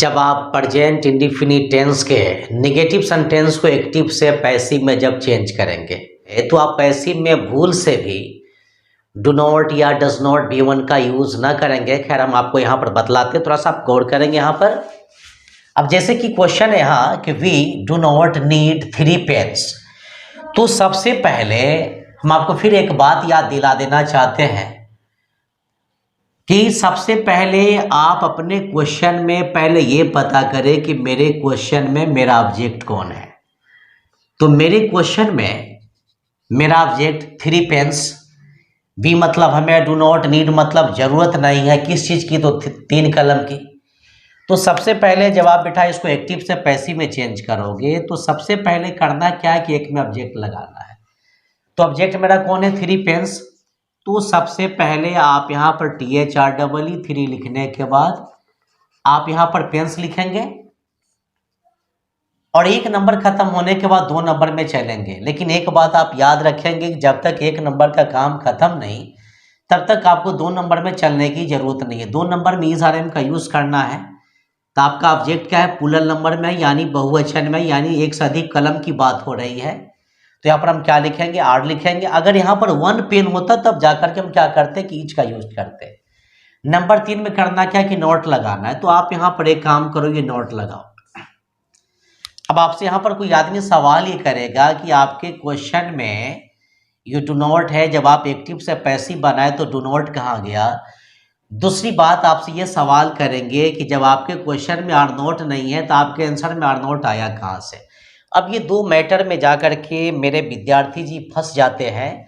जब आप present indefinite tense के नेगेटिव सेंटेंस को एक्टिव से पैसिव में जब चेंज करेंगे तो आप पैसिव में भूल से भी डू नॉट या डज नॉट बी वन का यूज ना करेंगे। खैर हम आपको यहाँ पर बतलाते हैं, थोड़ा सा आप गौर करेंगे यहाँ पर। अब जैसे कि क्वेश्चन है यहाँ कि we do not need 3 pens, तो सबसे पहले हम आपको फिर एक बात याद दिला देना चाहते हैं कि सबसे पहले आप अपने क्वेश्चन में पहले ये पता करें कि मेरे क्वेश्चन में मेरा ऑब्जेक्ट कौन है। तो मेरे क्वेश्चन में मेरा ऑब्जेक्ट 3 पेन्स, बी मतलब हमें डू नॉट नीड मतलब जरूरत नहीं है किस चीज़ की, तो 3 कलम की। तो सबसे पहले जब आप बेटा इसको एक्टिव से पैसिव में चेंज करोगे तो सबसे पहले करना क्या है कि एक में ऑब्जेक्ट लगाना है। तो ऑब्जेक्ट मेरा कौन है? 3 पेन्स। तो सबसे पहले आप यहाँ पर THREE लिखने के बाद आप यहाँ पर पेन्स लिखेंगे और 1 नंबर खत्म होने के बाद 2 नंबर में चलेंगे। लेकिन एक बात आप याद रखेंगे कि जब तक 1 नंबर का काम खत्म नहीं तब तक आपको 2 नंबर में चलने की जरूरत नहीं है। 2 नंबर में IS का यूज करना है। तो आपका ऑब्जेक्ट क्या है? प्लूरल नंबर में यानी बहुवचन में, यानी एक से अधिक कलम की बात हो रही है। तो यहाँ पर हम क्या लिखेंगे? आर लिखेंगे। अगर यहाँ पर 1 पेन होता तब जाकर के हम क्या करते कि ईच का यूज करते। नंबर 3 में करना क्या कि नोट लगाना है। तो आप यहाँ पर एक काम करो, ये नोट लगाओ। अब आपसे यहाँ पर कोई आदमी सवाल ये करेगा कि आपके क्वेश्चन में ये डू नॉट है, जब आप एक्टिव से पैसिव बनाए तो डू नॉट कहाँ गया? दूसरी बात आपसे ये सवाल करेंगे कि जब आपके क्वेश्चन में आर नोट नहीं है तो आपके आंसर में आर नोट आया कहाँ से? अब ये 2 मैटर में जाकर के मेरे विद्यार्थी जी फंस जाते हैं।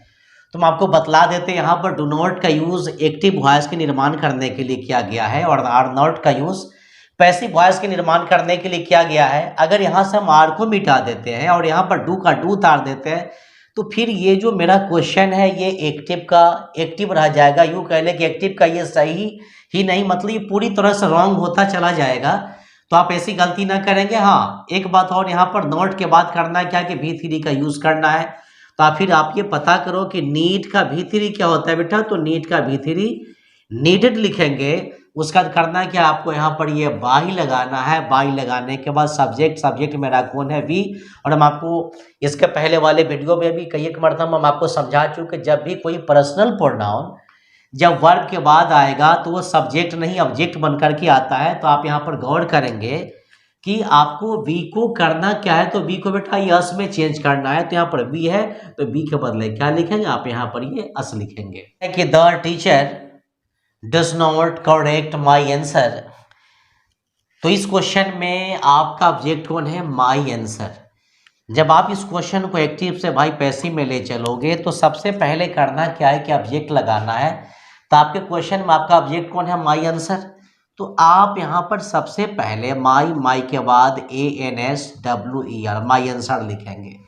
तो हम आपको बतला देते हैं यहाँ पर डू नॉट का यूज़ एक्टिव वॉइस के निर्माण करने के लिए किया गया है और आर नॉट का यूज़ पैसिव वॉइस के निर्माण करने के लिए किया गया है। अगर यहाँ से हम आर को मिटा देते हैं और यहाँ पर डू का डू उतार देते हैं तो फिर ये जो मेरा क्वेश्चन है ये एक्टिव रह जाएगा। यूँ कह लें कि एक्टिव का ये सही ही नहीं, मतलब ये पूरी तरह से रॉन्ग होता चला जाएगा। तो आप ऐसी गलती ना करेंगे। हाँ, एक बात और, यहाँ पर नॉट के बाद करना है क्या कि V3 का यूज़ करना है। तो फिर आप ये पता करो कि नीड का V3 क्या होता है बेटा। तो नीड का V3 नीडेड लिखेंगे। उसका करना है क्या, आपको यहाँ पर ये बाई लगाना है। बाई लगाने के बाद सब्जेक्ट मेरा कौन है? वी। और हम आपको इसके पहले वाले वीडियो में भी कई एक मरतबा हम आपको समझा चुके, जब भी कोई पर्सनल प्रोनाउन जब वर्ब के बाद आएगा तो वो सब्जेक्ट नहीं ऑब्जेक्ट बनकर के आता है। तो आप यहाँ पर गौर करेंगे कि आपको वी को करना क्या है। तो वी को बेटा ये अस में चेंज करना है। तो यहाँ पर वी है तो वी के बदले क्या लिखेंगे? आप यहाँ पर ये अस लिखेंगे कि the teacher does not correct my answer. तो इस क्वेश्चन में आपका ऑब्जेक्ट कौन है? My answer. जब आप इस क्वेश्चन को एक्टिव से भाई पैसिव में ले चलोगे तो सबसे पहले करना क्या है कि ऑब्जेक्ट लगाना है। तो आपके क्वेश्चन में आपका ऑब्जेक्ट कौन है? My answer. तो आप यहाँ पर सबसे पहले माई के बाद ANSWER माई आंसर लिखेंगे।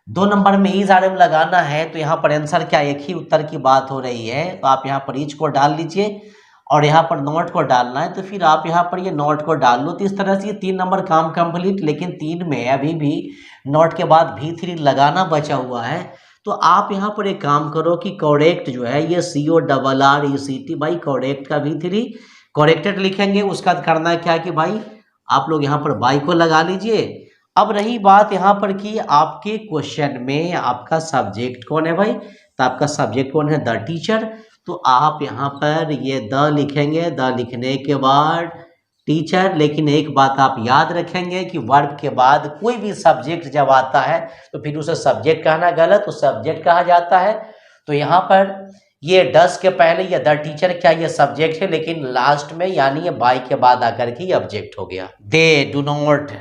2 नंबर में IS लगाना है। तो यहाँ पर आंसर क्या, एक ही उत्तर की बात हो रही है। तो आप यहाँ पर ईच को डाल लीजिए और यहाँ पर नोट को डालना है। तो फिर आप यहाँ पर ये नोट को डाल लो। तो इस तरह से ये 3 नंबर काम कंप्लीट। लेकिन 3 में अभी भी नोट के बाद V3 लगाना बचा हुआ है। तो आप यहाँ पर एक काम करो कि करेक्ट जो है ये CORRECT भाई करेक्ट का V3 करेक्टेड लिखेंगे। उसका करना क्या है कि भाई आप लोग यहाँ पर बाई को लगा लीजिए। अब रही बात यहाँ पर कि आपके क्वेश्चन में आपका सब्जेक्ट कौन है भाई? तो आपका सब्जेक्ट कौन है? The teacher. तो आप यहाँ पर ये द लिखेंगे। द लिखने के बाद टीचर। लेकिन एक बात आप याद रखेंगे कि वर्ब के बाद कोई भी सब्जेक्ट जब आता है तो फिर उसे सब्जेक्ट कहना गलत, तो सब्जेक्ट कहा जाता है। तो यहाँ पर ये डस के पहले ये द टीचर क्या ये सब्जेक्ट है, लेकिन लास्ट में यानी ये बाई के बाद आकर के ऑब्जेक्ट हो गया। They do not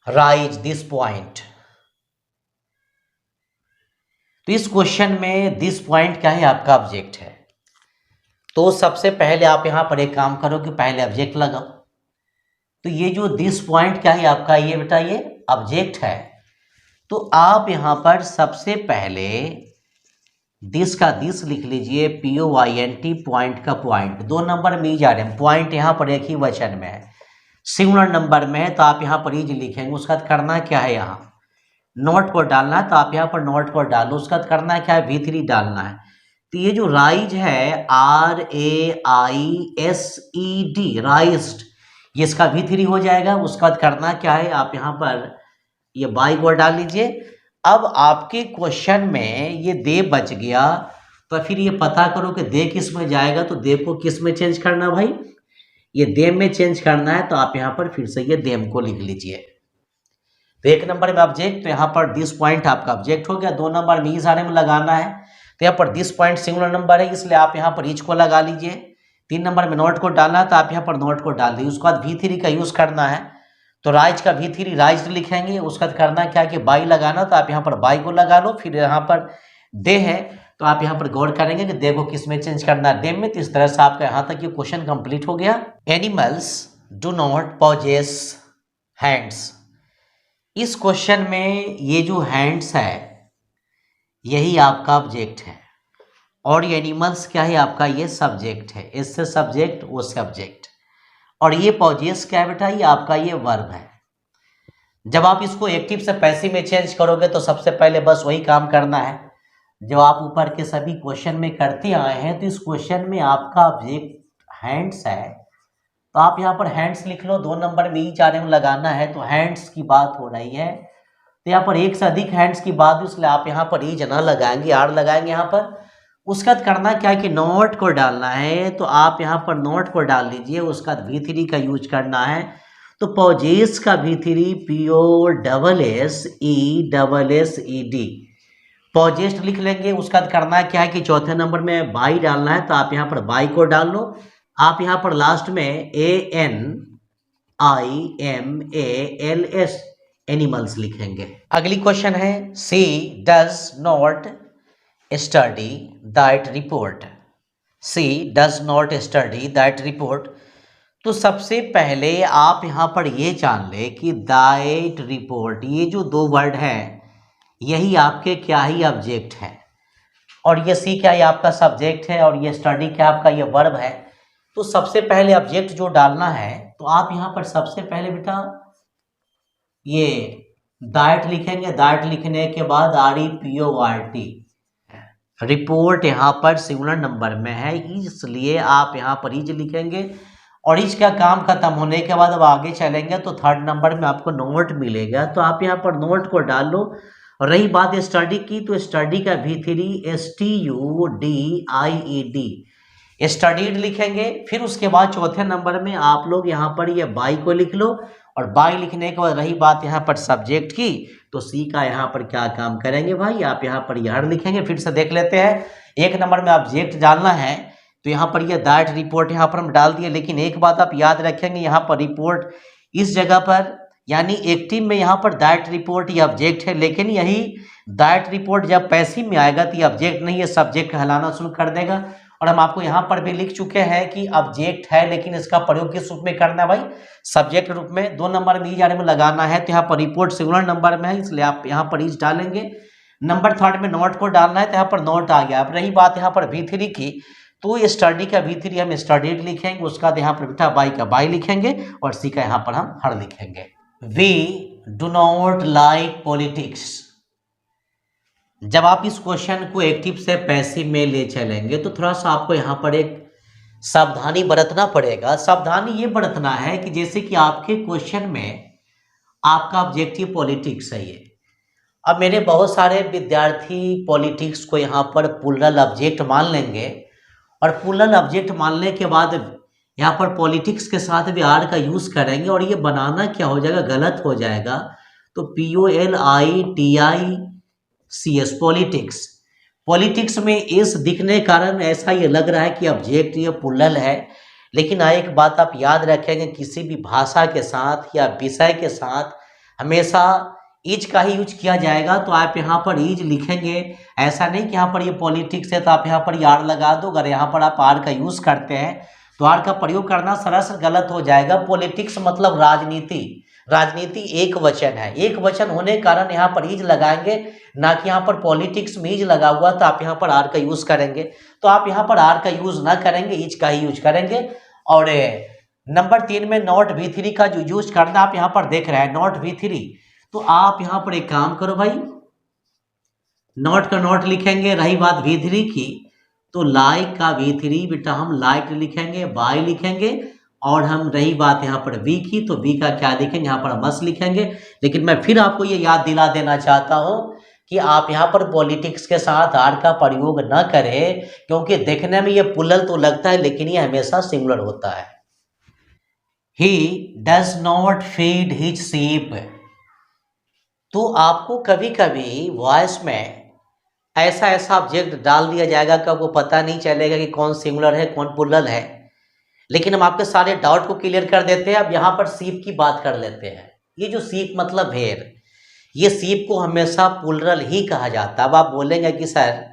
rise this point. तो इस क्वेश्चन में दिस पॉइंट क्या है? आपका ऑब्जेक्ट है। तो सबसे पहले आप यहाँ पर एक काम करो कि पहले ऑब्जेक्ट लगाओ। तो ये जो दिस पॉइंट क्या है आपका? ये बेटा ये ऑब्जेक्ट है। तो आप यहाँ पर सबसे पहले दिस का दिस लिख लीजिए। POINT पॉइंट का पॉइंट। 2 नंबर में जा रहे हैं। पॉइंट यहाँ पर एक ही वचन में है, सिंगुलर नंबर में है। तो आप यहाँ पर इज लिखेंगे। उसका करना क्या है? यहाँ नोट को डालना है। तो आप यहाँ पर नोट को डालो। उसका करना क्या है? V3 डालना है। तो ये जो राइज है RAISED राइज्ड, ये इसका V3 हो जाएगा। उसके बाद करना क्या है, आप यहाँ पर ये बाई को डाल लीजिए। अब आपके क्वेश्चन में ये दे बच गया, तो फिर ये पता करो कि दे किस में जाएगा। तो दे को किस में चेंज करना भाई, ये देम में चेंज करना है। तो आप यहाँ पर फिर से ये देम को लिख लीजिए। तो 1 नंबर में ऑब्जेक्ट, तो यहाँ पर दिस पॉइंट आपका ऑब्जेक्ट हो गया। 2 नंबर में इस आरे में लगाना है, तो यहाँ पर दिस पॉइंट सिंगुलर नंबर है, इसलिए आप यहाँ पर ईच को लगा लीजिए। 3 नंबर में नोट को डालना है, तो आप यहाँ पर नोट को डाल दीजिए। उसके बाद V3 का यूज करना है, तो राइज का V3 राइज लिखेंगे। उसका करना क्या है कि बाई लगाना, तो आप यहाँ पर बाई को लगा लो। फिर यहाँ पर दे है, तो आप यहाँ पर गौर करेंगे कि दे को किस में चेंज करना है, देम में। तो इस तरह से आपका यहाँ तक ये क्वेश्चन कंप्लीट हो गया। Animals do not possess hands. इस क्वेश्चन में ये जो हैंड्स है यही आपका ऑब्जेक्ट है, और ये एनिमल्स क्या है आपका, ये सब्जेक्ट है। इससे सब्जेक्ट वो सब्जेक्ट, और ये पॉजेस क्या है बेटा, ये आपका ये वर्ब है। जब आप इसको एक्टिव से पैसिव में चेंज करोगे तो सबसे पहले बस वही काम करना है जो आप ऊपर के सभी क्वेश्चन में करते आए हैं। तो इस क्वेश्चन में आपका ऑब्जेक्ट हैंड्स है, तो आप यहाँ पर हैंड्स लिख लो। 2 नंबर में ईच आरे में लगाना है, तो हैंड्स की बात हो रही है, तो यहाँ पर एक से अधिक हैंड्स की बात है, इसलिए आप यहाँ पर ईच ना लगाएंगे, आर लगाएंगे यहाँ पर। उसका करना क्या है कि नोट को डालना है, तो आप यहाँ पर नोट को डाल लीजिए। उसका V3 का यूज करना है, तो पॉजेस का V3 POSSESSED पॉजेस्ट लिख लेंगे। उसका करना क्या है कि चौथे नंबर में बाई डालना है, तो आप यहाँ पर बाई को डाल लो। आप यहाँ पर लास्ट में ANIMALS एनिमल्स लिखेंगे। अगली क्वेश्चन है, she does not study that report. She does not study that report. तो सबसे पहले आप यहाँ पर ये जान ले कि दैट रिपोर्ट, ये जो 2 वर्ड हैं यही आपके क्या ही ऑब्जेक्ट है, और ये सी क्या है आपका सब्जेक्ट है, और ये स्टडी क्या आपका ये वर्ब है। तो सबसे पहले ऑब्जेक्ट जो डालना है, तो आप यहाँ पर सबसे पहले बेटा ये दैट लिखेंगे। दैट लिखने के बाद REPORT, रिपोर्ट यहाँ पर सिंगुलर नंबर में है, इसलिए आप यहाँ पर इज लिखेंगे। और इज का काम खत्म होने के बाद अब आगे चलेंगे तो 3rd नंबर में आपको नोट मिलेगा, तो आप यहाँ पर नोट को डाल लो। और रही बात स्टडी की, तो स्टडी का V3 STUDIED स्टडीड लिखेंगे। फिर उसके बाद चौथे नंबर में आप लोग यहाँ पर ये बाई को लिख लो, और बाई लिखने के बाद रही बात यहाँ पर सब्जेक्ट की, तो सी का यहाँ पर क्या काम करेंगे भाई, आप यहाँ पर यह लिखेंगे। फिर से देख लेते हैं। 1 नंबर में ऑब्जेक्ट डालना है, तो यहाँ पर ये दैट रिपोर्ट यहाँ पर हम डाल दिए। लेकिन एक बात आप याद रखेंगे, यहाँ पर रिपोर्ट इस जगह पर यानी एक्टिव में यहाँ पर दैट रिपोर्ट ये ऑब्जेक्ट है, लेकिन यही दैट रिपोर्ट जब पैसिव में आएगा तो ये ऑब्जेक्ट नहीं, ये सब्जेक्ट कहलाना शुरू कर देगा। और हम आपको यहाँ पर भी लिख चुके हैं कि ऑब्जेक्ट है, लेकिन इसका प्रयोग किस रूप में करना है भाई, सब्जेक्ट रूप में। 2 नंबर में इज आने में लगाना है, तो यहाँ पर रिपोर्ट सिंगुलर नंबर में है, इसलिए आप यहाँ पर इज डालेंगे। नंबर 3rd में नोट को डालना है, तो यहाँ पर नोट आ गया। अब रही बात यहाँ पर V3 की, तो ये स्टडी का V3 हम स्टडीड लिखेंगे। उसका यहाँ पर बेटा बाई का बाई लिखेंगे, और सी का यहाँ पर हम हर लिखेंगे। We do not like politics. जब आप इस क्वेश्चन को एक्टिव से पैसिव में ले चलेंगे तो थोड़ा सा आपको यहाँ पर एक सावधानी बरतना पड़ेगा। सावधानी ये बरतना है कि जैसे कि आपके क्वेश्चन में आपका ऑब्जेक्टिव पॉलिटिक्स है ये। अब मेरे बहुत सारे विद्यार्थी पॉलिटिक्स को यहाँ पर प्लूरल ऑब्जेक्ट मान लेंगे, और प्लूरल ऑब्जेक्ट मानने के बाद यहाँ पर पॉलिटिक्स के साथ भी आर का यूज करेंगे, और ये बनाना क्या हो जाएगा, गलत हो जाएगा। तो POLITICS पॉलिटिक्स। पॉलिटिक्स में एस दिखने के कारण ऐसा ये लग रहा है कि ऑब्जेक्ट ये प्लूरल है, लेकिन एक बात आप याद रखेंगे, किसी भी भाषा के साथ या विषय के साथ हमेशा इज का ही यूज किया जाएगा। तो आप यहाँ पर इज लिखेंगे, ऐसा नहीं कि यहाँ पर ये पॉलिटिक्स है तो आप यहाँ पर आर लगा दो। अगर यहाँ पर आप आर का यूज करते हैं तो आर का प्रयोग करना सरासर गलत हो जाएगा। पॉलिटिक्स मतलब राजनीति, राजनीति एक वचन है, एक वचन होने के कारण यहाँ पर इज लगाएंगे, ना कि यहाँ पर पॉलिटिक्स में इज लगा हुआ तो आप यहाँ पर आर का यूज करेंगे। तो आप यहाँ पर आर का यूज ना करेंगे, इज का ही यूज करेंगे। और नंबर 3 में नॉट V3 का जो यूज करना आप यहाँ पर देख रहे हैं, नॉट V3, तो आप यहाँ पर एक काम करो भाई, नॉट का नॉट लिखेंगे। रही बात V3 की, तो लाइक का V3 बेटा हम लाइक लिखेंगे, बाय लिखेंगे, और हम रही बात यहाँ पर वी की, तो वी का क्या लिखेंगे, यहाँ पर मस्ट लिखेंगे। लेकिन मैं फिर आपको ये याद दिला देना चाहता हूँ कि आप यहाँ पर पॉलिटिक्स के साथ आर का प्रयोग न करें, क्योंकि देखने में ये पुलल तो लगता है लेकिन ये हमेशा सिंगुलर होता है। He does not feed his sheep. तो आपको कभी कभी वॉइस में ऐसा ऐसा ऑब्जेक्ट डाल दिया जाएगा कि आपको पता नहीं चलेगा कि कौन सिंगुलर है कौन प्लुरल है, लेकिन हम आपके सारे डाउट को क्लियर कर देते हैं। अब यहाँ पर सीप की बात कर लेते हैं। ये जो सीप मतलब भेड़, ये सीप को हमेशा प्लुरल ही कहा जाता है। अब आप बोलेंगे कि सर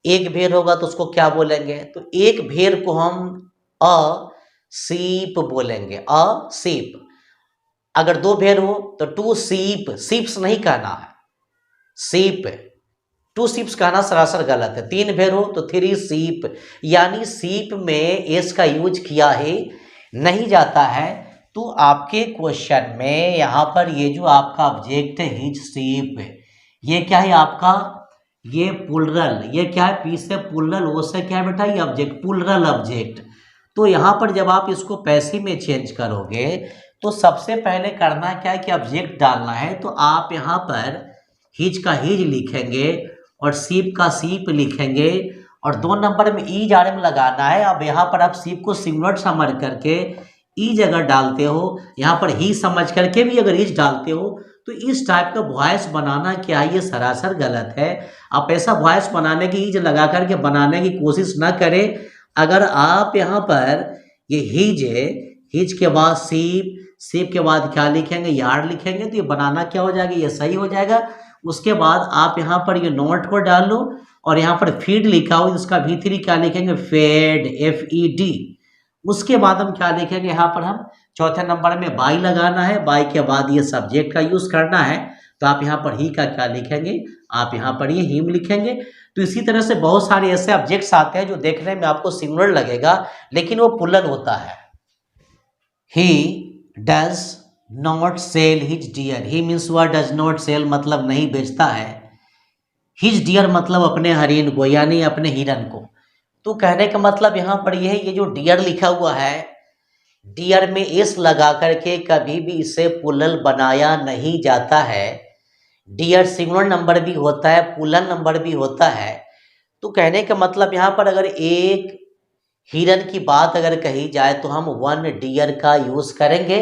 एक भेड़ होगा तो उसको क्या बोलेंगे, तो एक भेड़ को हम अ सीप बोलेंगे, अ सीप। अगर दो भेड़ हो तो टू सीप, सीप्स नहीं कहना है, सीप। टू सीप्स कहना सरासर गलत है। तीन भेड़ हो तो थ्री सीप, यानी सीप में एस का यूज किया ही नहीं जाता है। तो आपके क्वेश्चन में यहाँ पर ये जो आपका ऑब्जेक्ट है हिज सीप, ये क्या है आपका, ये प्लुरल, ये क्या है, पी से प्लुरल, ओ से क्या है बेटा, ये ऑब्जेक्ट, प्लुरल ऑब्जेक्ट। तो यहाँ पर जब आप इसको पैसिव में चेंज करोगे तो सबसे पहले करना क्या है कि ऑब्जेक्ट डालना है। तो आप यहाँ पर हिज का हिज लिखेंगे और सीप का सीप लिखेंगे और 2 नंबर में ई आर एम लगाना है। अब यहाँ पर आप सीप को सिंगुलर समझ करके ईज अगर डालते हो, यहाँ पर ही समझ करके भी अगर ईज डालते हो, तो इस टाइप का वॉइस बनाना क्या है, ये सरासर गलत है। आप ऐसा वॉइस बनाने की ईज लगा करके बनाने की कोशिश ना करें। अगर आप यहाँ पर ये हिज है, हिज के बाद सीप, सीप के बाद क्या लिखेंगे, यार्ड लिखेंगे, तो ये बनाना क्या हो जाएगा, ये सही हो जाएगा। उसके बाद आप यहाँ पर ये नोट को डाल लो और यहाँ पर फीड लिखा हो, इसका V3 क्या लिखेंगे, फेड, FED। उसके बाद हम क्या लिखेंगे, यहाँ पर हम चौथे नंबर में बाई लगाना है। बाई के बाद ये सब्जेक्ट का यूज करना है, तो आप यहाँ पर ही का क्या लिखेंगे, आप यहाँ पर ये हिम लिखेंगे। तो इसी तरह से बहुत सारे ऐसे ऑब्जेक्ट्स आते हैं जो देखने में आपको सिंगुलर लगेगा लेकिन वो प्लुरल होता है। He does not sell his deer, he means वह डज नॉट सेल मतलब नहीं बेचता है, हिज डियर मतलब अपने हरिन को यानी अपने हिरन को। तो कहने का मतलब यहाँ पर यह है, ये जो डियर लिखा हुआ है, डियर में एस लगा करके कभी भी इसे प्लुरल बनाया नहीं जाता है। डियर सिंगुलर नंबर भी होता है, प्लुरल नंबर भी होता है। तो कहने का मतलब यहाँ पर अगर एक हिरन की बात अगर कही जाए तो हम वन डियर का यूज करेंगे,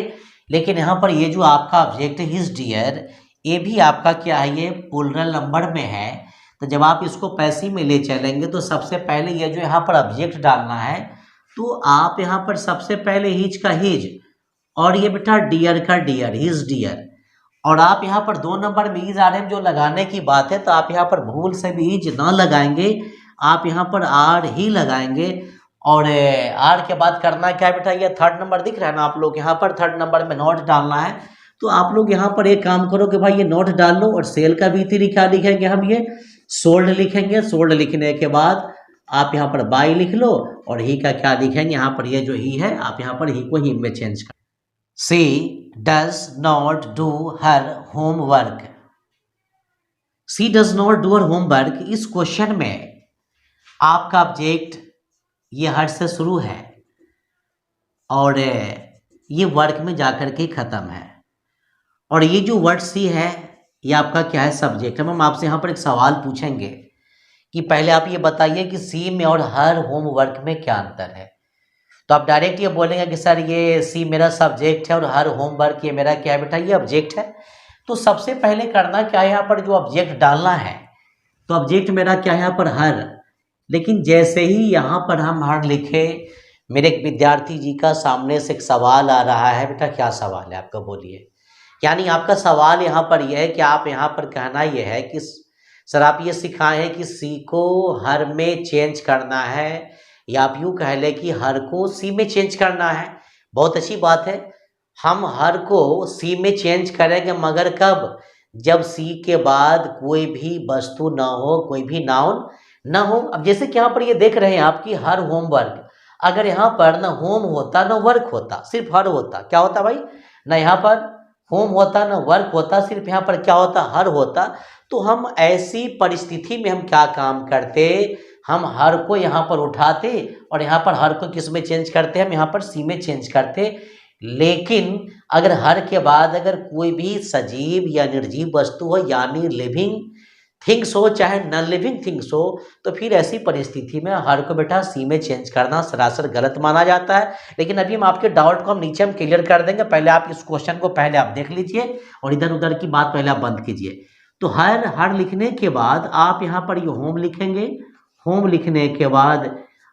लेकिन यहाँ पर ये जो आपका ऑब्जेक्ट है हिज डियर, ये भी आपका क्या है, ये प्लुरल नंबर में है। तो जब आप इसको पैसिव में ले चलेंगे तो सबसे पहले ये जो यहाँ पर ऑब्जेक्ट डालना है, तो आप यहाँ पर सबसे पहले हिज का हिज और ये बेटा डियर का डियर, हिज डियर। और आप यहाँ पर 2 नंबर में ईज आर एम जो लगाने की बात है, तो आप यहाँ पर भूल से भी ईज ना लगाएंगे, आप यहाँ पर आर ही लगाएंगे। और आर के बाद करना क्या है बेटा, ये 3rd नंबर दिख रहा है ना आप लोग, यहाँ पर 3rd नंबर में नोट डालना है। तो आप लोग यहाँ पर एक काम करो कि भाई ये नोट डाल लो और सेल का V3 क्या लिखेंगे, हम ये सोल्ड लिखेंगे। सोल्ड लिखने के बाद आप यहाँ पर बाई लिख लो और ही का क्या लिखेंगे, यहाँ पर ये जो ही है आप यहाँ पर ही को ही में चेंज कर। She does not do her homework, she does not do her homework. इस क्वेश्चन में आपका ऑब्जेक्ट ये हर से शुरू है और ये वर्क में जाकर के खत्म है, और ये जो वर्ड सी है ये आपका क्या है, सब्जेक्ट है। हम आपसे यहाँ पर एक सवाल पूछेंगे कि पहले आप ये बताइए कि सी में और हर होमवर्क में क्या अंतर है। तो आप डायरेक्ट ये बोलेंगे कि सर ये सी मेरा सब्जेक्ट है और हर होमवर्क ये मेरा क्या है बेटा, ये ऑब्जेक्ट है। तो सबसे पहले करना क्या है, यहाँ पर जो ऑब्जेक्ट डालना है, तो ऑब्जेक्ट मेरा क्या है यहाँ पर हर। लेकिन जैसे ही यहाँ पर हम हर लिखे, मेरे एक विद्यार्थी जी का सामने से एक सवाल आ रहा है, बेटा क्या सवाल है आपका, बोलिए। यानी आपका सवाल यहाँ पर यह है कि आप यहाँ पर कहना यह है कि सर आप ये सिखाए हैं कि सी को हर में चेंज करना है, या आप यूँ कह लें कि हर को सी में चेंज करना है। बहुत अच्छी बात है, हम हर को सी में चेंज करेंगे, मगर कब, जब सी के बाद कोई भी वस्तु ना हो, कोई भी नाउन ना हो। अब जैसे कि यहाँ पर ये देख रहे हैं आपकी हर होमवर्क, अगर यहाँ पर ना होम होता ना वर्क होता, सिर्फ हर होता, क्या होता भाई, ना यहाँ पर होम होता ना वर्क होता, सिर्फ यहाँ पर क्या होता, हर होता। तो हम ऐसी परिस्थिति में हम क्या काम करते, हम हर को यहाँ पर उठाते और यहाँ पर हर को किस में चेंज करते, हम यहाँ पर सी में चेंज करते। लेकिन अगर हर के बाद अगर कोई भी सजीव या निर्जीव वस्तु हो, यानी लिविंग थिंग्स हो चाहे नॉन लिविंग थिंग्स हो, तो फिर ऐसी परिस्थिति में हर को बेटा सी में चेंज करना सरासर गलत माना जाता है। लेकिन अभी हम आपके डाउट को हम नीचे हम क्लियर कर देंगे। पहले आप इस क्वेश्चन को पहले आप देख लीजिए और इधर उधर की बात पहले आप बंद कीजिए। तो हर लिखने के बाद आप यहाँ पर ये होम लिखेंगे। होम लिखने के बाद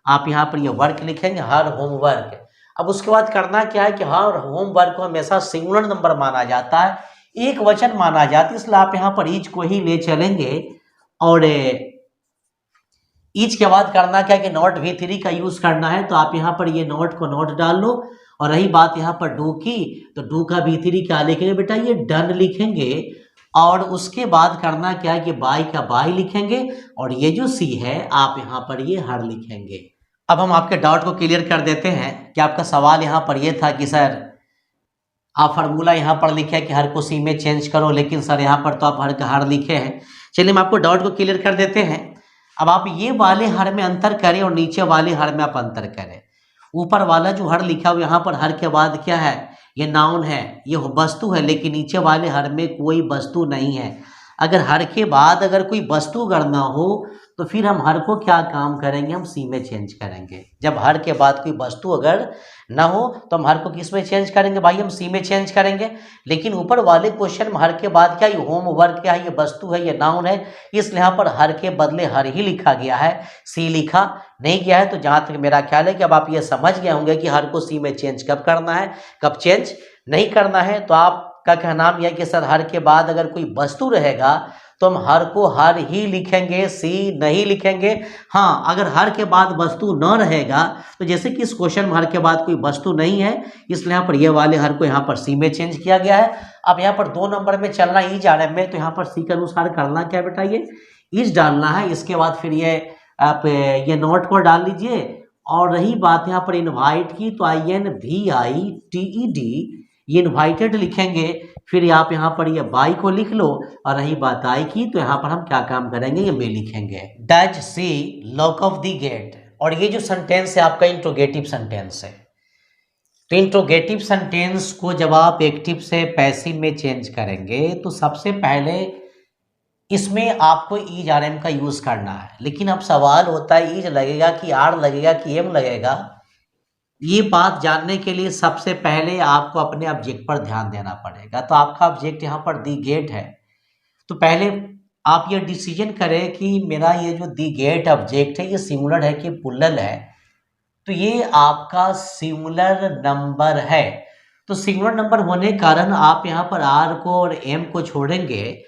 आप यहाँ पर ये वर्क लिखेंगे, हर होमवर्क। अब उसके बाद करना क्या है कि हर होमवर्क को हमेशा सिंगुलर नंबर माना जाता है, एक वचन माना जाता है, इसलिए आप यहाँ पर ईच को ही ले चलेंगे। और ईच के बाद करना क्या है कि नॉट V3 का यूज करना है, तो आप यहाँ पर ये नॉट को नॉट डाल लो। और रही बात यहाँ पर डू की, तो डू का V3 क्या लिखेंगे बेटा, ये डन लिखेंगे। और उसके बाद करना क्या है कि बाई का बाई लिखेंगे और ये जो सी है आप यहाँ पर ये हर लिखेंगे। अब हम आपके डाउट को क्लियर कर देते हैं कि आपका सवाल यहाँ पर ये था कि सर आप फार्मूला यहाँ पर लिखे कि हर को सी में चेंज करो, लेकिन सर यहाँ पर तो आप हर का हर लिखे हैं। चलिए हम आपको डाउट को क्लियर कर देते हैं। अब आप ये वाले हर में अंतर करें और नीचे वाले हर में आप अंतर करें। ऊपर वाला जो हर लिखा हुआ यहाँ पर हर के बाद क्या है, ये नाउन है, ये वस्तु है, लेकिन नीचे वाले हर में कोई वस्तु नहीं है। अगर हर के बाद अगर कोई वस्तु गणना हो तो फिर हम हर को क्या काम करेंगे, हम सी में चेंज करेंगे। जब हर के बाद कोई वस्तु अगर ना हो तो हम हर को किस में चेंज करेंगे भाई, हम सी में चेंज करेंगे। लेकिन ऊपर वाले क्वेश्चन में हर के बाद क्या, ये होमवर्क क्या है, ये वस्तु है, ये नाउन है, इसलिए यहाँ पर हर के बदले हर ही लिखा गया है, सी लिखा नहीं गया है। तो जहाँ तक मेरा ख्याल है कि अब आप ये समझ गए होंगे कि हर को सी में चेंज कब करना है, कब चेंज नहीं करना है। तो आपका कहना यह है कि सर हर के बाद अगर कोई वस्तु रहेगा तो हम हर को हर ही लिखेंगे, सी नहीं लिखेंगे। हाँ, अगर हर के बाद वस्तु न रहेगा तो जैसे कि इस क्वेश्चन में हर के बाद कोई वस्तु नहीं है, इसलिए यहाँ पर ये वाले हर को यहाँ पर सी में चेंज किया गया है। अब यहाँ पर 2 नंबर में चलना ही जा रहे में, तो यहाँ पर सी के अनुसार करना क्या बेटा, ये इस डालना है। इसके बाद फिर ये आप ये नोट को डाल लीजिए। और रही बात यहाँ पर इनवाइट की, तो INVITED ये इन्वाइटेड लिखेंगे। फिर आप यहाँ पर ये बाई को लिख लो। और रही बात आई की, तो यहाँ पर हम क्या काम करेंगे, ये में लिखेंगे does see lock of the gate. और ये जो सेंटेंस है आपका इंट्रोगेटिव सेंटेंस है। तो इंट्रोगेटिव सेंटेंस को जब आप एक्टिव से पैसिव में चेंज करेंगे तो सबसे पहले इसमें आपको ईज RM का यूज करना है। लेकिन अब सवाल होता है ईज लगेगा कि आर लगेगा कि एम लगेगा। ये बात जानने के लिए सबसे पहले आपको अपने ऑब्जेक्ट पर ध्यान देना पड़ेगा। तो आपका ऑब्जेक्ट यहाँ पर दी गेट है, तो पहले आप ये डिसीजन करें कि मेरा ये जो दी गेट ऑब्जेक्ट है ये सिंगुलर है कि प्लूरल है। तो ये आपका सिंगुलर नंबर है। तो सिंगुलर नंबर होने के कारण आप यहाँ पर आर को और एम को छोड़ेंगे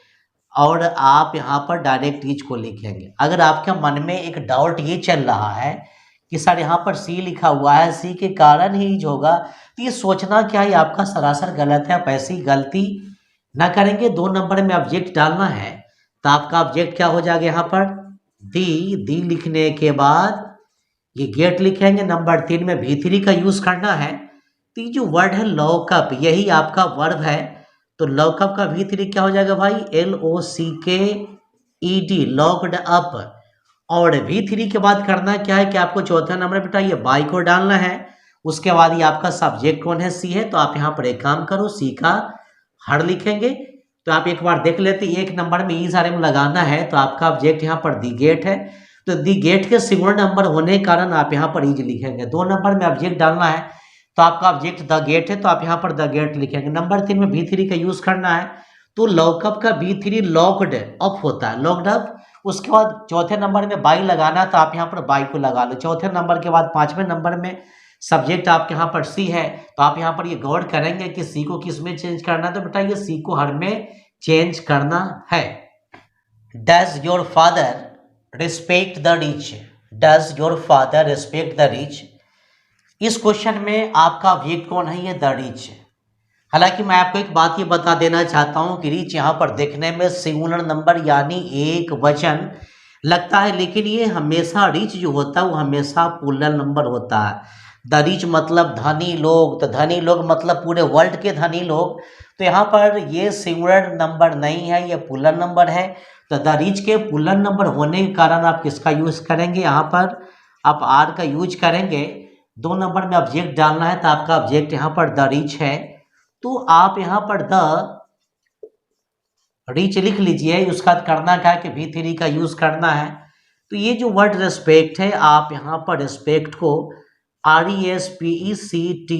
और आप यहाँ पर डायरेक्ट ईच को लिखेंगे। अगर आपके मन में एक डाउट ये चल रहा है कि सर यहाँ पर सी लिखा हुआ है, सी के कारण ही ईज होगा, तो ये सोचना क्या है, आपका सरासर गलत है। आप ऐसी गलती ना करेंगे। 2 नंबर में ऑब्जेक्ट डालना है, तो आपका ऑब्जेक्ट क्या हो जाएगा, यहाँ पर दी लिखने के बाद ये गेट लिखेंगे। नंबर 3 में V3 का यूज करना है। तो ये जो वर्ड है लॉकअप, यही आपका वर्ब है। तो लॉकअप का V3 क्या हो जाएगा भाई, LOCKED, लॉक्ड अप। और V3 के बाद करना क्या है कि आपको चौथा नंबर बेटा ये बाई को डालना है। उसके बाद ये आपका सब्जेक्ट कौन है, सी है। तो आप यहाँ पर एक काम करो, सी का हर लिखेंगे। तो आप एक बार देख लेते, 1 नंबर में ईज RM लगाना है, तो आपका ऑब्जेक्ट यहाँ पर दी गेट है। तो दी गेट के सिंगुलर नंबर होने के कारण आप यहाँ पर ईज लिखेंगे। 2 नंबर में ऑब्जेक्ट डालना है, तो आपका ऑब्जेक्ट द गेट है, तो आप यहाँ पर द गेट लिखेंगे। नंबर 3 में V3 का यूज करना है। तो लॉकअप का V3 लॉक्ड अप होता है, लॉक्ड अप। उसके बाद चौथे नंबर में बाई लगाना, तो आप यहाँ पर बाई को लगा लो। चौथे नंबर के बाद 5वें नंबर में सब्जेक्ट आपके यहाँ पर सी है, तो आप यहाँ पर ये गौर करेंगे कि सी को किस में चेंज करना है। तो बेटा ये सी को हर में चेंज करना है। Does your father respect the rich, does your father respect the rich. इस क्वेश्चन में आपका ऑब्जेक्ट कौन है, ये द रिच। हालांकि मैं आपको एक बात ये बता देना चाहता हूं कि रिच यहाँ पर देखने में सिंगुलर नंबर यानी एक वचन लगता है, लेकिन ये हमेशा रिच जो होता है वो हमेशा प्लूरल नंबर होता है। द रिच मतलब धनी लोग, तो धनी लोग मतलब पूरे वर्ल्ड के धनी लोग। तो यहाँ पर ये सिंगुलर नंबर नहीं है, ये पुलर नंबर है। तो द रिच के पुलर नंबर होने के कारण आप किसका यूज करेंगे, यहाँ पर आप आर का यूज करेंगे। 2 नंबर में ऑब्जेक्ट डालना है तो आपका ऑब्जेक्ट यहाँ पर द रिच है, तो आप यहाँ पर द रिच लिख लीजिए। उसका करना क्या है कि V3 का यूज करना है। तो ये जो वर्ड रेस्पेक्ट है, आप यहाँ पर रेस्पेक्ट को RESPECTED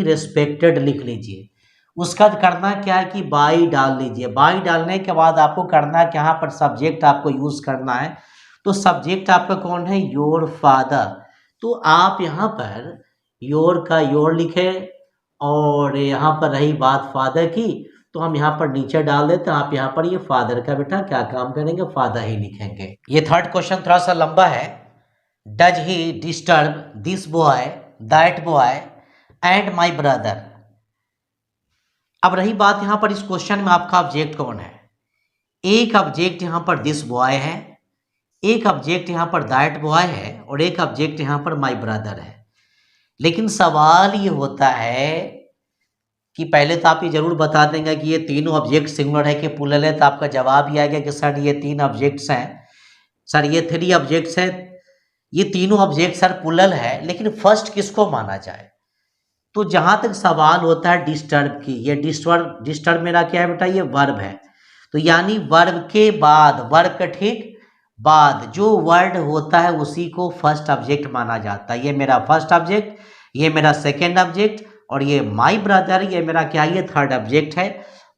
रेस्पेक्टेड लिख लीजिए। उसका करना क्या है कि बाई डाल लीजिए। बाई डालने के बाद आपको करना है कि यहाँ पर सब्जेक्ट आपको यूज करना है। तो सब्जेक्ट आपका कौन है, योर फादर। तो आप यहाँ पर योर का योर लिखे, और यहाँ पर रही बात फादर की, तो हम यहाँ पर नीचे डाल देते हैं। आप यहाँ पर ये फादर का बेटा क्या काम करेंगे, फादर ही लिखेंगे। ये थर्ड क्वेश्चन थोड़ा सा लंबा है। Does he disturb this boy, that boy and my brother. अब रही बात यहाँ पर इस क्वेश्चन में आपका ऑब्जेक्ट कौन है। एक ऑब्जेक्ट यहाँ पर दिस बॉय है, एक ऑब्जेक्ट यहाँ पर दैट बॉय है, और एक ऑब्जेक्ट यहाँ पर माई ब्रदर है। लेकिन सवाल ये होता है कि पहले तो आप ये जरूर बता देंगे कि ये तीनों ऑब्जेक्ट सिंगुलर है कि प्लूरल है, तो आपका जवाब ये आएगा कि सर ये 3 ऑब्जेक्ट्स हैं, सर ये 3 ऑब्जेक्ट्स हैं, ये तीनों ऑब्जेक्ट सर प्लूरल है। लेकिन फर्स्ट किसको माना जाए, तो जहां तक सवाल होता है डिस्टर्ब की, ये डिस्टर्ब मेरा क्या है बेटा, ये वर्ब है। तो यानी वर्ब के बाद, वर्ब के ठीक बाद जो वर्ड होता है उसी को फर्स्ट ऑब्जेक्ट माना जाता है। ये मेरा फर्स्ट ऑब्जेक्ट, ये मेरा सेकेंड ऑब्जेक्ट, और ये माई ब्रदर ये मेरा क्या, ये थर्ड ऑब्जेक्ट है।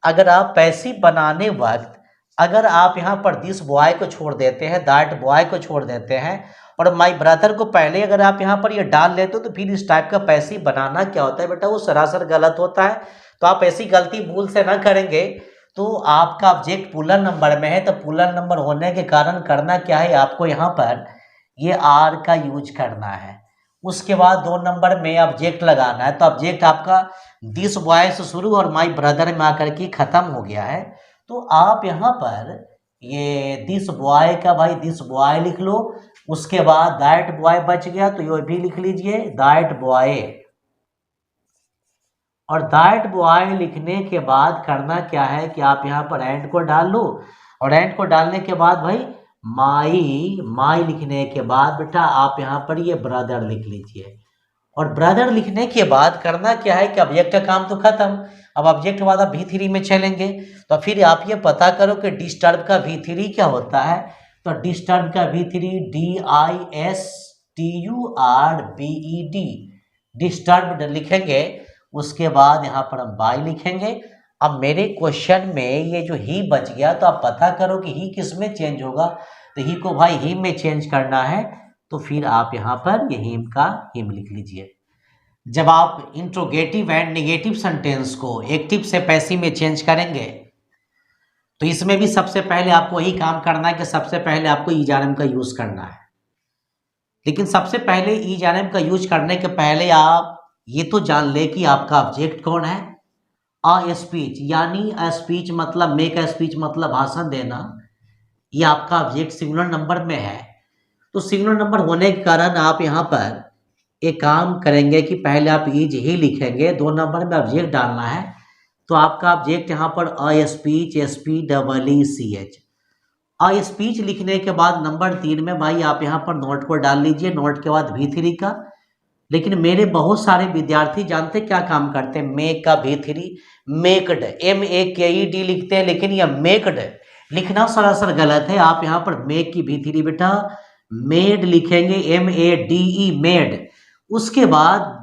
अगर आप पैसिव बनाने वक्त अगर आप यहाँ पर दिस बॉय को छोड़ देते हैं, दैट बॉय को छोड़ देते हैं, और माई ब्रदर को पहले अगर आप यहाँ पर ये डाल लेते हो, तो फिर इस टाइप का पैसिव बनाना क्या होता है बेटा, वो सरासर गलत होता है। तो आप ऐसी गलती भूल से ना करेंगे। तो आपका ऑब्जेक्ट पुलर नंबर में है, तो पुलर नंबर होने के कारण करना क्या है, आपको यहाँ पर ये आर का यूज करना है। उसके बाद 2 नंबर में ऑब्जेक्ट लगाना है। तो ऑब्जेक्ट आपका दिस बॉय से शुरू और माई ब्रदर में आकर के खत्म हो गया है। तो आप यहाँ पर ये दिस बॉय का भाई दिस बॉय लिख लो। उसके बाद दैट बॉय बच गया, तो ये भी लिख लीजिए दैट बॉय। और दैट बॉय लिखने के बाद करना क्या है कि आप यहाँ पर एंड को डाल लो, और एंड को डालने के बाद भाई माई लिखने के बाद बेटा आप यहाँ पर ये ब्रदर लिख लीजिए। और ब्रदर लिखने के बाद करना क्या है कि ऑब्जेक्ट का काम तो खत्म। अब ऑब्जेक्ट बाद आप V3 में चलेंगे। तो फिर आप ये पता करो कि डिस्टर्ब का V3 क्या होता है। तो डिस्टर्ब का V3 DISTURBED, डिस्टर्ब लिखेंगे। उसके बाद यहाँ पर हम बाई लिखेंगे। अब मेरे क्वेश्चन में ये जो ही बच गया, तो आप पता करो कि ही किस में चेंज होगा। तो ही को भाई हिम में चेंज करना है, तो फिर आप यहाँ पर ये हिम का हिम लिख लीजिए। जब आप इंट्रोगेटिव एंड नेगेटिव सेंटेंस को एक्टिव से पैसिव में चेंज करेंगे, तो इसमें भी सबसे पहले आपको वही काम करना है कि सबसे पहले आपको ईजारम का यूज करना है। लेकिन सबसे पहले ईजारम का यूज करने के पहले आप ये तो जान ले कि आपका ऑब्जेक्ट कौन है। अ स्पीच, यानी अ स्पीच मतलब मेक अ स्पीच मतलब भाषण देना, ये आपका ऑब्जेक्ट सिंगुलर नंबर में है। तो सिंगुलर नंबर होने के कारण आप यहाँ पर एक काम करेंगे कि पहले आप ईज ही लिखेंगे, 2 नंबर में ऑब्जेक्ट डालना है। तो आपका ऑब्जेक्ट यहाँ पर a speech SPEECH, a speech लिखने के बाद नंबर 3 में भाई आप यहाँ पर नोट को डाल लीजिए, नोट के बाद V3 का। लेकिन मेरे बहुत सारे विद्यार्थी जानते क्या काम करते हैं, मेक का V3 मेकड MAKED लिखते हैं, लेकिन यह मेकड लिखना सरासर गलत है। आप यहाँ पर मेक की V3 बेटा मेड लिखेंगे, MADE मेड। उसके बाद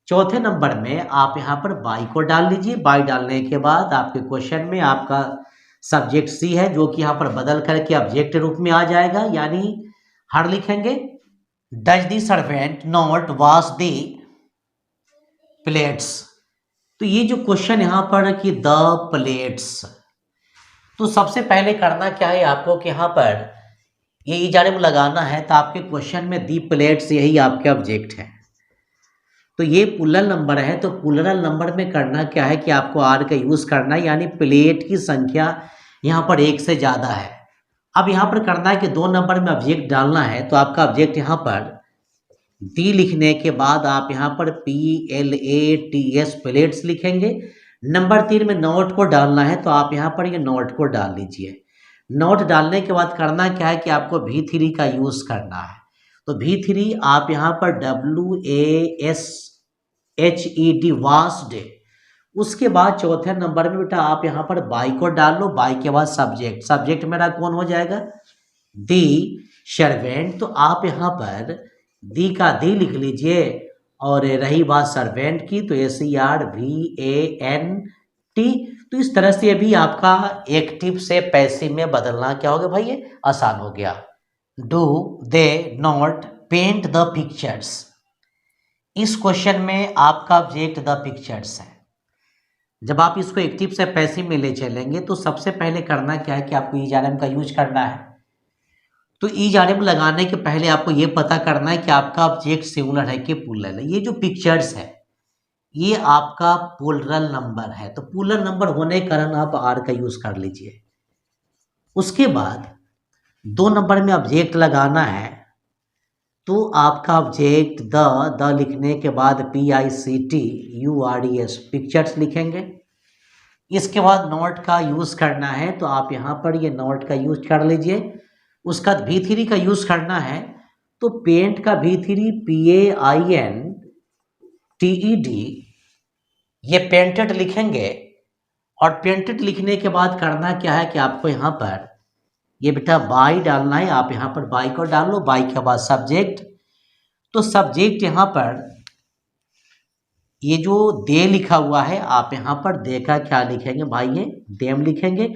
चौथे नंबर में आप यहाँ पर बाई को डाल लीजिए। बाई डालने के बाद आपके क्वेश्चन में आपका सब्जेक्ट सी है, जो कि यहाँ पर बदल करके ऑब्जेक्ट रूप में आ जाएगा, यानी हर लिखेंगे। Does the servant not wash the plates. तो ये जो क्वेश्चन यहाँ पर कि द प्लेट्स, तो सबसे पहले करना क्या है आपको कि यहाँ पर ये ईजारम लगाना है। तो आपके क्वेश्चन में दी प्लेट्स यही आपके ऑब्जेक्ट है। तो ये प्लूरल नंबर है, तो प्लूरल नंबर में करना क्या है कि आपको आर का यूज करना है, यानी प्लेट की संख्या यहाँ पर 1 से ज़्यादा है। अब यहाँ पर करना है कि 2 नंबर में ऑब्जेक्ट डालना है। तो आपका ऑब्जेक्ट यहाँ पर डी लिखने के बाद आप यहाँ पर PLATS प्लेट्स लिखेंगे। नंबर 3 में नोट को डालना है तो आप यहाँ पर ये नोट को डाल लीजिए। नोट डालने के बाद करना क्या है कि आपको V3 का यूज़ करना है। तो V3 आप यहाँ पर WASHED वास्ड। उसके बाद चौथे नंबर में बेटा आप यहाँ पर बाई को डाल लो। बाई के बाद सब्जेक्ट, सब्जेक्ट मेरा कौन हो जाएगा? दी सर्वेंट। तो आप यहाँ पर दी का दी लिख लीजिए। और रही बात सर्वेंट की तो SERVANT। तो इस तरह से भी आपका एक्टिव से पैसिव में बदलना क्या हो गया भाई, ये आसान हो गया। Do they not paint the pictures. इस क्वेश्चन में आपका ऑब्जेक्ट द पिक्चर्स है। जब आप इसको एक्टिव से पैसिव में ले चलेंगे तो सबसे पहले करना क्या है कि आपको ERM का यूज करना है। तो ERM लगाने के पहले आपको ये पता करना है कि आपका ऑब्जेक्ट सिंगुलर है कि प्लूरल है। ये जो पिक्चर्स है ये आपका प्लूरल नंबर है, तो प्लूरल नंबर होने के कारण आप R का यूज कर लीजिए। उसके बाद 2 नंबर में ऑब्जेक्ट लगाना है तो आपका ऑब्जेक्ट द लिखने के बाद PICTURES पिक्चर्स लिखेंगे। इसके बाद नोट का यूज करना है तो आप यहाँ पर ये नोट का यूज कर लीजिए। उसका V3 का यूज करना है तो पेंट का V3 PAINTED ये पेंटेड लिखेंगे। और पेंटेड लिखने के बाद करना क्या है कि आपको यहाँ पर ये बेटा बाई डालना है। आप यहाँ पर बाई को डाल लो। बाई के बाद सब्जेक्ट, तो सब्जेक्ट यहाँ पर ये जो दे लिखा हुआ है आप यहाँ पर दे का क्या लिखेंगे भाई, ये देम लिखेंगे।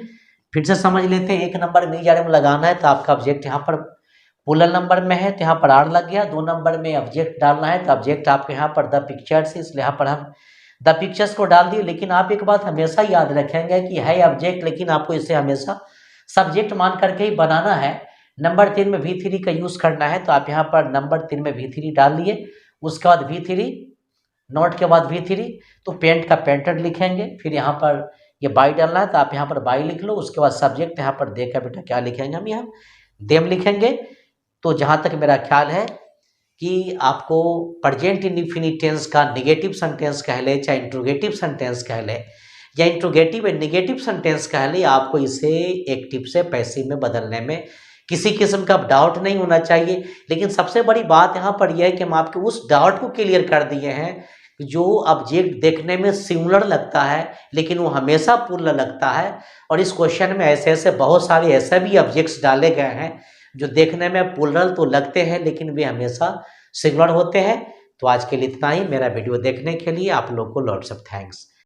फिर से समझ लेते हैं। 1 नंबर में ERM लगाना है तो आपका ऑब्जेक्ट यहाँ पर प्लूरल नंबर में है तो यहाँ पर R लग गया। 2 नंबर में ऑब्जेक्ट डालना है तो ऑब्जेक्ट आपके यहाँ पर द पिक्चर्स है, इसलिए यहाँ पर हम द पिक्चर्स को डाल दिए। लेकिन आप एक बात हमेशा याद रखेंगे कि है ऑब्जेक्ट, लेकिन आपको इसे हमेशा सब्जेक्ट मान करके ही बनाना है। नंबर 3 में V3 का यूज करना है तो आप यहाँ पर नंबर 3 में V3 डाल लिए। उसके बाद V3 नोट के बाद V3 तो पेंट का पेंटेड लिखेंगे। फिर यहाँ पर ये बाई डालना है तो आप यहाँ पर बाई लिख लो। उसके बाद सब्जेक्ट यहाँ पर देखा बेटा क्या लिखेंगे, हम यहाँ देम लिखेंगे। तो जहाँ तक मेरा ख्याल है कि आपको प्रेजेंट इंडेफिनिट टेंस का नेगेटिव सेंटेंस कह ले, चाहे इंट्रोगेटिव सेंटेंस कह ले या इंट्रोगेटिव एंड नेगेटिव सेंटेंस कह ले, आपको इसे एक्टिव से पैसिव में बदलने में किसी किस्म का डाउट नहीं होना चाहिए। लेकिन सबसे बड़ी बात यहाँ पर यह है कि हम आपके उस डाउट को क्लियर कर दिए हैं जो ऑब्जेक्ट देखने में सिमिलर लगता है लेकिन वो हमेशा प्लूरल लगता है। और इस क्वेश्चन में ऐसे ऐसे बहुत सारे ऐसे भी ऑब्जेक्ट्स डाले गए हैं जो देखने में प्लूरल तो लगते हैं लेकिन वे हमेशा सिंगुलर होते हैं। तो आज के लिए इतना ही। मेरा वीडियो देखने के लिए आप लोग को लॉट्स ऑफ थैंक्स।